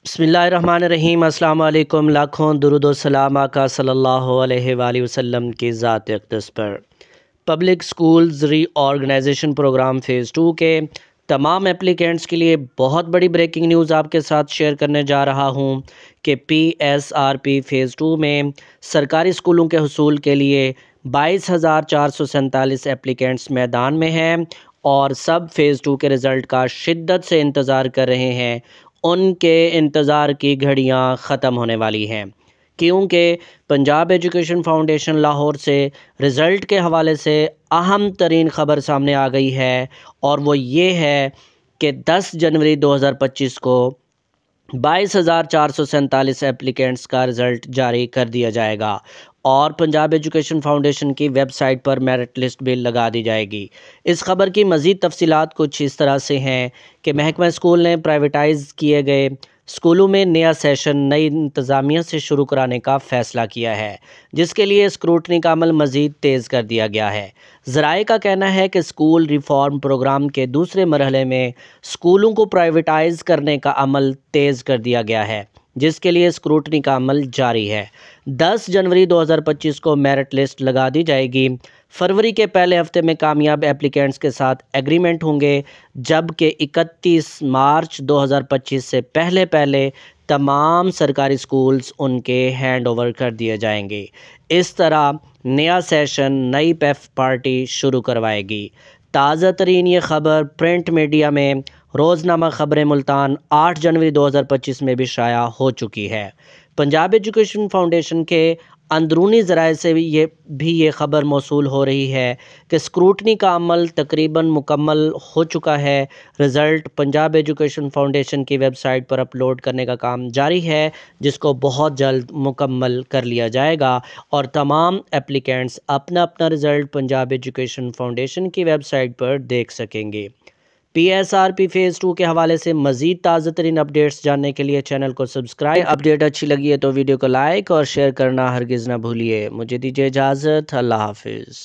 बिस्मिल्लाहिर्रहमानिर्रहीम। अस्सलाम वालेकुम। लाखों दुरूद व सलाम आका सल्लल्लाहु अलैहि वसल्लम की ज़ात अक़दस पर। Public schools reorganisation programme phase 2 के तमाम एप्लीकेंट्स के लिए बहुत बड़ी ब्रेकिंग न्यूज़ आपके साथ शेयर करने जा रहा हूँ कि PSRP फ़ेज़ 2 में सरकारी स्कूलों के हुसूल के लिए 22,447 एप्लीकेंट्स मैदान में हैं और सब फ़ेज़ 2 के रिज़ल्ट का शिद्दत से इंतज़ार कर रहे हैं। उनके इंतज़ार की घड़ियां ख़त्म होने वाली हैं, क्योंकि पंजाब एजुकेशन फ़ाउंडेशन लाहौर से रिज़ल्ट के हवाले से अहम तरीन ख़बर सामने आ गई है, और वो ये है कि 10 जनवरी 2025 को 22,447 एप्लीकेंट्स का रिज़ल्ट जारी कर दिया जाएगा और पंजाब एजुकेशन फ़ाउंडेशन की वेबसाइट पर मेरिट लिस्ट भी लगा दी जाएगी। इस खबर की मज़ीद तफसीलात कुछ इस तरह से हैं कि महकमा स्कूल ने प्राइवेटाइज़ किए गए स्कूलों में नया सेशन नई इंतज़ामिया से शुरू कराने का फ़ैसला किया है, जिसके लिए स्क्रूटनी का अमल मज़ीद तेज़ कर दिया गया है। ज़राए का कहना है कि स्कूल रिफ़ॉर्म प्रोग्राम के दूसरे मरहले में स्कूलों को प्राइवेटाइज़ करने का अमल तेज़ कर दिया गया है, जिसके लिए स्क्रूटनी का अमल जारी है। 10 जनवरी 2025 को मेरिट लिस्ट लगा दी जाएगी। फरवरी के पहले हफ्ते में कामयाब एप्लीकेंट्स के साथ एग्रीमेंट होंगे, जबकि 31 मार्च 2025 से पहले तमाम सरकारी स्कूल्स उनके हैंड ओवर कर दिए जाएंगे। इस तरह नया सेशन नई पेफ पार्टी शुरू करवाएगी। ताज़ा तरीन ये ख़बर प्रिंट मीडिया में रोज़नामा ख़बरें मुल्तान 8 जनवरी 2025 में भी शाया हो चुकी है। पंजाब एजुकेशन फ़ाउंडेशन के अंदरूनी ज़राए से भी ये ख़बर मौसूल हो रही है कि स्क्रूटनी का अमल तकरीबन मुकम्मल हो चुका है। रिज़ल्ट पंजाब एजुकेशन फ़ाउंडेशन की वेबसाइट पर अपलोड करने का काम जारी है, जिसको बहुत जल्द मुकम्मल कर लिया जाएगा और तमाम एप्लीकेंट्स अपना अपना रिज़ल्ट पंजाब एजुकेशन फ़ाउंडेशन की वेबसाइट पर देख सकेंगे। PSRP फ़ेज़ 2 के हवाले से मज़ीद ताज़ा तरीन अपडेट्स जानने के लिए चैनल को सब्सक्राइब। अपडेट अच्छी लगी है तो वीडियो को लाइक और शेयर करना हरगिज़ ना भूलिए। मुझे दीजिए इजाज़त। अल्लाह हाफ़िज़।